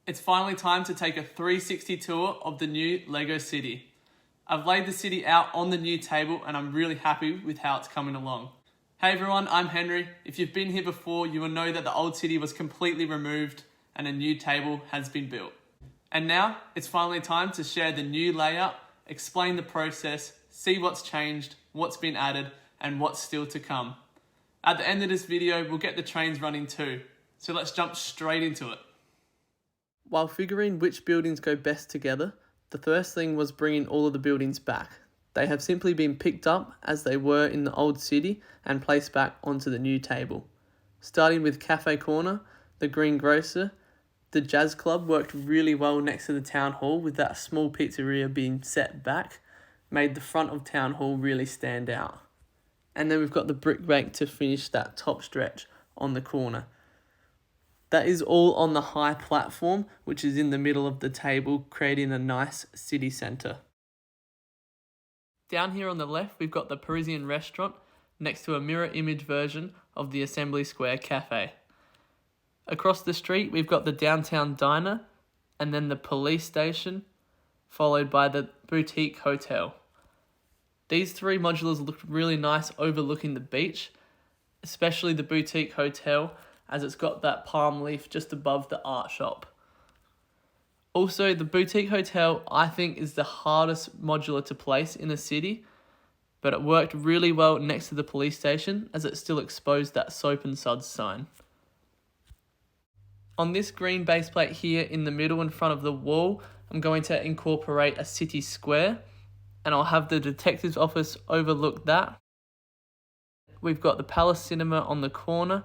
It's finally time to take a 360 tour of the new Lego city. I've laid the city out on the new table and I'm really happy with how it's coming along. Hey everyone, I'm Henry. If you've been here before, you will know that the old city was completely removed and a new table has been built. And now, it's finally time to share the new layout, explain the process, see what's changed, what's been added, and what's still to come. At the end of this video, we'll get the trains running too. So let's jump straight into it. While figuring which buildings go best together, the first thing was bringing all of the buildings back. They have simply been picked up as they were in the old city and placed back onto the new table. Starting with Cafe Corner, the Green Grocer, the Jazz Club worked really well next to the Town Hall, with that small pizzeria being set back, made the front of Town Hall really stand out. And then we've got the Brick Bank to finish that top stretch on the corner. That is all on the high platform, which is in the middle of the table, creating a nice city centre. Down here on the left, we've got the Parisian restaurant next to a mirror image version of the Assembly Square Cafe. Across the street, we've got the downtown diner and then the police station, followed by the boutique hotel. These three modulars look really nice overlooking the beach, especially the boutique hotel, as it's got that palm leaf just above the art shop. Also, the boutique hotel, I think, is the hardest modular to place in a city, but it worked really well next to the police station as it still exposed that soap and suds sign. On this green base plate here in the middle in front of the wall, I'm going to incorporate a city square, and I'll have the detective's office overlook that. We've got the Palace Cinema on the corner,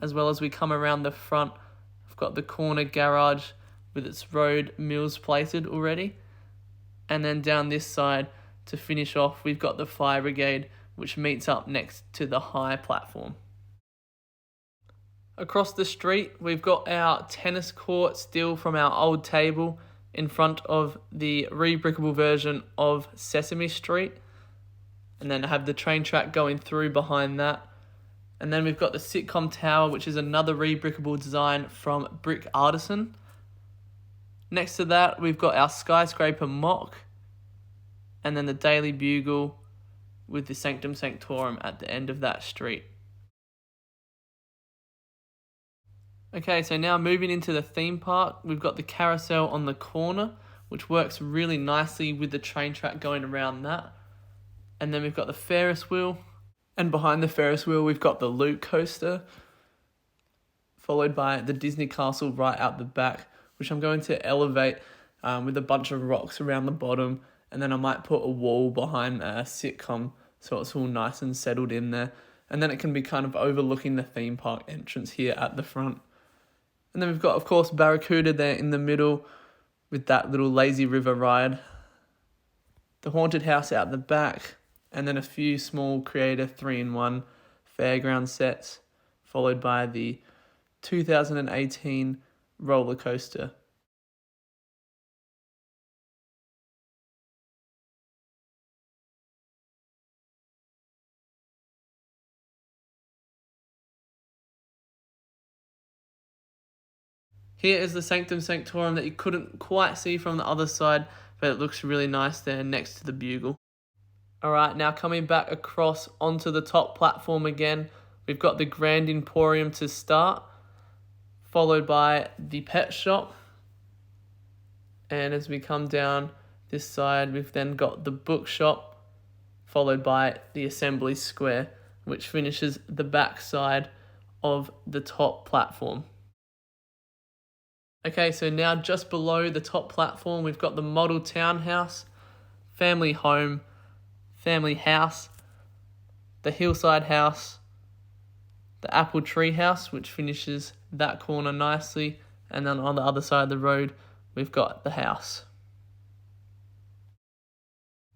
as well as we come around the front. We've got the corner garage with its road mills plated already. And then down this side, to finish off, we've got the fire brigade, which meets up next to the high platform. Across the street, we've got our tennis court still from our old table in front of the rebrickable version of Sesame Street. And then I have the train track going through behind that. And then we've got the sitcom tower, which is another rebrickable design from Brick Artisan. Next to that, we've got our skyscraper mock, and then the Daily Bugle with the Sanctum Sanctorum at the end of that street. Okay, so now moving into the theme park, we've got the carousel on the corner, which works really nicely with the train track going around that. And then we've got the Ferris wheel. And behind the Ferris wheel, we've got the Loop coaster, followed by the Disney Castle right out the back, which I'm going to elevate with a bunch of rocks around the bottom. And then I might put a wall behind a sitcom so it's all nice and settled in there. And then it can be kind of overlooking the theme park entrance here at the front. And then we've got, of course, Barracuda there in the middle with that little lazy river ride. The haunted house out the back. And then a few small creative 3-in-1 fairground sets, followed by the 2018 roller coaster. Here is the Sanctum Sanctorum that you couldn't quite see from the other side, but it looks really nice there next to the bugle. Alright, now coming back across onto the top platform again, we've got the Grand Emporium to start, followed by the pet shop. And as we come down this side, we've then got the bookshop, followed by the Assembly Square, which finishes the back side of the top platform. Okay, so now just below the top platform, we've got the model townhouse, family home, family house, the hillside house, the apple tree house, which finishes that corner nicely, and then on the other side of the road, we've got the house.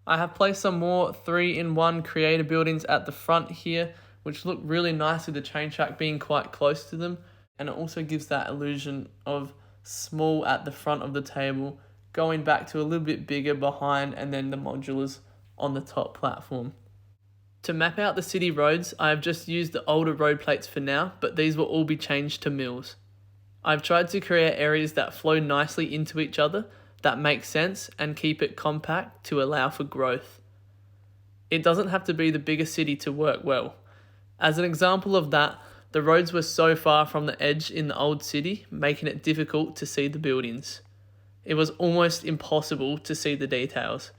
I have placed some more 3-in-1 creator buildings at the front here, which look really nice with the train track being quite close to them, and it also gives that illusion of small at the front of the table, going back to a little bit bigger behind, and then the modulars on the top platform. To map out the city roads, I have just used the older road plates for now, but these will all be changed to mills. I've tried to create areas that flow nicely into each other, that make sense, and keep it compact to allow for growth. It doesn't have to be the biggest city to work well. As an example of that, the roads were so far from the edge in the old city, making it difficult to see the buildings. It was almost impossible to see the details.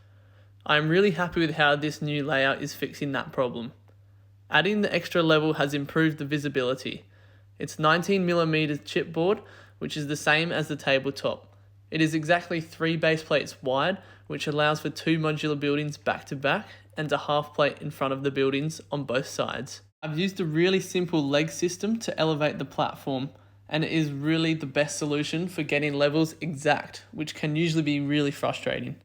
I am really happy with how this new layout is fixing that problem. Adding the extra level has improved the visibility. It's 19mm chipboard, which is the same as the tabletop. It is exactly 3 base plates wide, which allows for 2 modular buildings back to back and a half plate in front of the buildings on both sides. I've used a really simple leg system to elevate the platform, and it is really the best solution for getting levels exact, which can usually be really frustrating.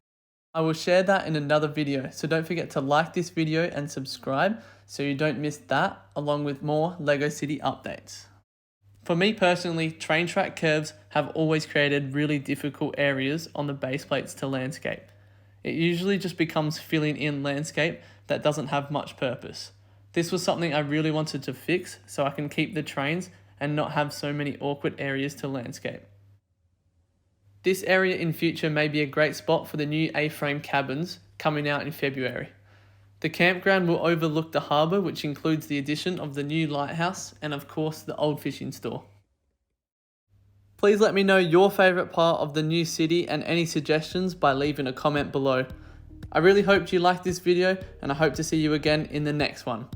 I will share that in another video, so don't forget to like this video and subscribe so you don't miss that, along with more LEGO City updates. For me personally, train track curves have always created really difficult areas on the base plates to landscape. It usually just becomes filling in landscape that doesn't have much purpose. This was something I really wanted to fix so I can keep the trains and not have so many awkward areas to landscape. This area in future may be a great spot for the new A-frame cabins coming out in February. The campground will overlook the harbour, which includes the addition of the new lighthouse and of course the old fishing store. Please let me know your favourite part of the new city and any suggestions by leaving a comment below. I really hope you liked this video and I hope to see you again in the next one.